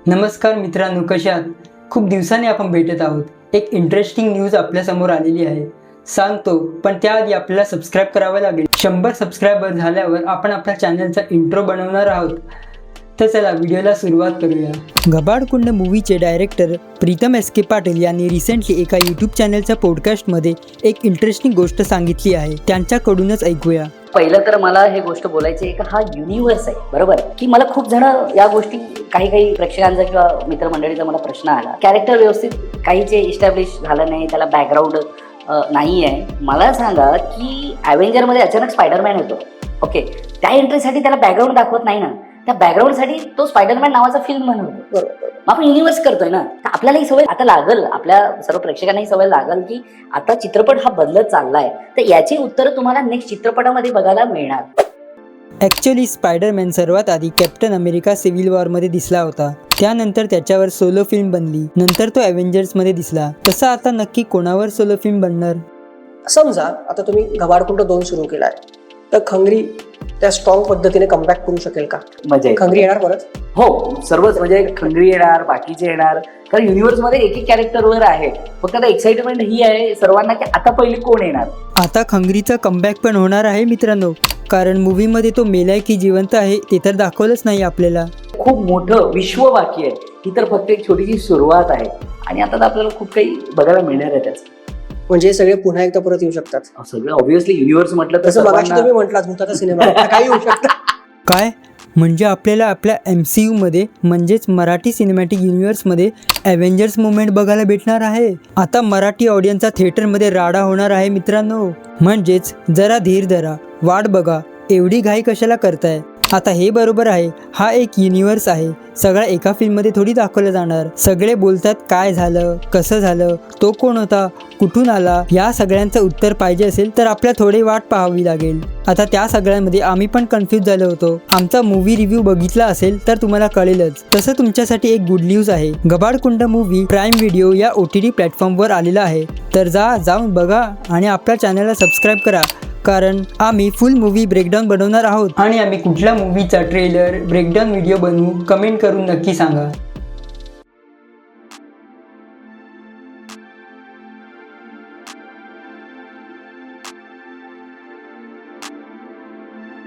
नमस्कार मित्रांनो, कशा आहात? खूप दिवसांनी आपण भेटत आहोत. एक इंटरेस्टिंग न्यूज आपल्यासमोर आलेली आहे, सांगतो. पण त्याआधी आपल्याला सबस्क्राईब करावं लागेल. 100 सबस्क्रायबर झाल्यावर आपण आपल्या चॅनलचा इंट्रो बनवणार आहोत. तर चला व्हिडिओला सुरुवात करूया. घबाडकुंड मूवीचे डायरेक्टर प्रीतम एस के पाटील यांनी रिसेंटली एका यूट्यूब चॅनलच्या पॉडकास्टमध्ये एक इंटरेस्टिंग गोष्ट सांगितली आहे. त्यांच्याकडूनच ऐकूया. पहिलं तर मला हे गोष्ट बोलायची आहे की हा युनिव्हर्स आहे, बरोबर, की मला खूप जण या गोष्टी काही प्रेक्षकांचा किंवा मित्रमंडळीचा मला प्रश्न आला. कॅरेक्टर व्यवस्थित काहीचे इस्टॅब्लिश झालं नाही, त्याला बॅकग्राऊंड नाही आहे. मला सांगा की ॲव्हेंजरमध्ये अचानक स्पायडरमॅन येतो, ओके, त्या एंट्रीसाठी त्याला बॅकग्राऊंड दाखवत नाही ना, त्या बॅकग्राऊंडसाठी तो स्पायडरमॅन नावाचा फिल्म बनवतो. बरोबर, आपण युनिव्हर्स करतोय ना, तर आपल्याला ही सवय आता लागल, आपल्या सर्व प्रेक्षकांना सवय लागल की आता चित्रपट हा बदलत चाललाय. तर याची उत्तरं तुम्हाला नेक्स्ट चित्रपटामध्ये बघायला मिळणार. ॲक्च्युली स्पायडरमॅन सर्वात आधी कॅप्टन अमेरिका सिव्हिल वॉरमध्ये दिसला होता. त्यानंतर त्याच्यावर सोलो फिल्म बनली. नंतर तो ॲव्हेंजर्समध्ये दिसला. तसं आता नक्की कोणावर सोलो फिल्म बनणार? समजा आता तुम्ही घबाडकुंड 2 सुरू केलाय, तर खंगरी त्या स्ट्रॉंग पद्धतीने कमबॅक करू शकेल का? म्हणजे खंगरी येणार परत? हो, सर्वच म्हणजे खंगरी येणार, बाकीचे येणार, कारण युनिव्हर्समध्ये एक कॅरेक्टरवर आहे. फक्त आता एक्साइटमेंट ही आहे सर्वांना की आता पहिली कोण येणार. आता खंगरीचा कमबॅक पण होणार आहे मित्रांनो, कारण मूवीमध्ये तो मेलाय की जिवंत आहे ते तर दाखवलंच नाही आपल्याला. खूप मोठं विश्व बाकी आहे. ही तर फक्त एक छोटीशी सुरुवात आहे आणि आता तर आपल्याला खूप काही बघायला मिळणार आहे त्याचं. म्हणजे सगळे पुन्हा एकदा परत येऊ शकतात. सगळं ऑब्व्हियसली युनिव्हर्स म्हटलं तर तसं मगाशी तुम्ही म्हटलात भूताचा सिनेमा काही होऊ शकतं. काय म्हणजे आपल्याला आपल्या MCU मध्ये म्हणजेच मराठी सिनेमॅटिक युनिव्हर्समध्ये ॲव्हेंजर्स मुवमेंट बघायला भेटणार आहे. आता मराठी ऑडियन्सचा थिएटरमध्ये राडा होणार आहे मित्रांनो. म्हणजेच जरा धीर धरा, वाट बघा, एवढी घाई कशाला करताय? आता हे बरोबर आहे, हा एक युनिव्हर्स आहे. सगळा एका फिल्ममध्ये थोडी दाखवलं जाणार. सगळे बोलतात काय झालं, कसं झालं, तो कोण होता, कुठून आला, या सगळ्यांचं उत्तर पाहिजे असेल तर आपल्याला थोडी वाट पाहावी लागेल. आता त्या सगळ्यांमध्ये आम्ही पण कन्फ्यूज झालो होतो. आमचा मूवी रिव्ह्यू बघितला असेल तर तुम्हाला कळेलच. तसं तुमच्यासाठी एक गुड न्यूज आहे. घबाडकुंड मूवी प्राईम व्हिडिओ या OTT प्लॅटफॉर्मवर आलेला आहे. तर जाऊन बघा आणि आपल्या चॅनलला सबस्क्राईब करा, कारण आम्ही फुल मूवी ब्रेकडाऊन बनवणार आहोत. आणि आम्ही कुठल्या मूवीचा ट्रेलर ब्रेकडाऊन व्हिडिओ बनवू कमेंट करून नक्की सांगा.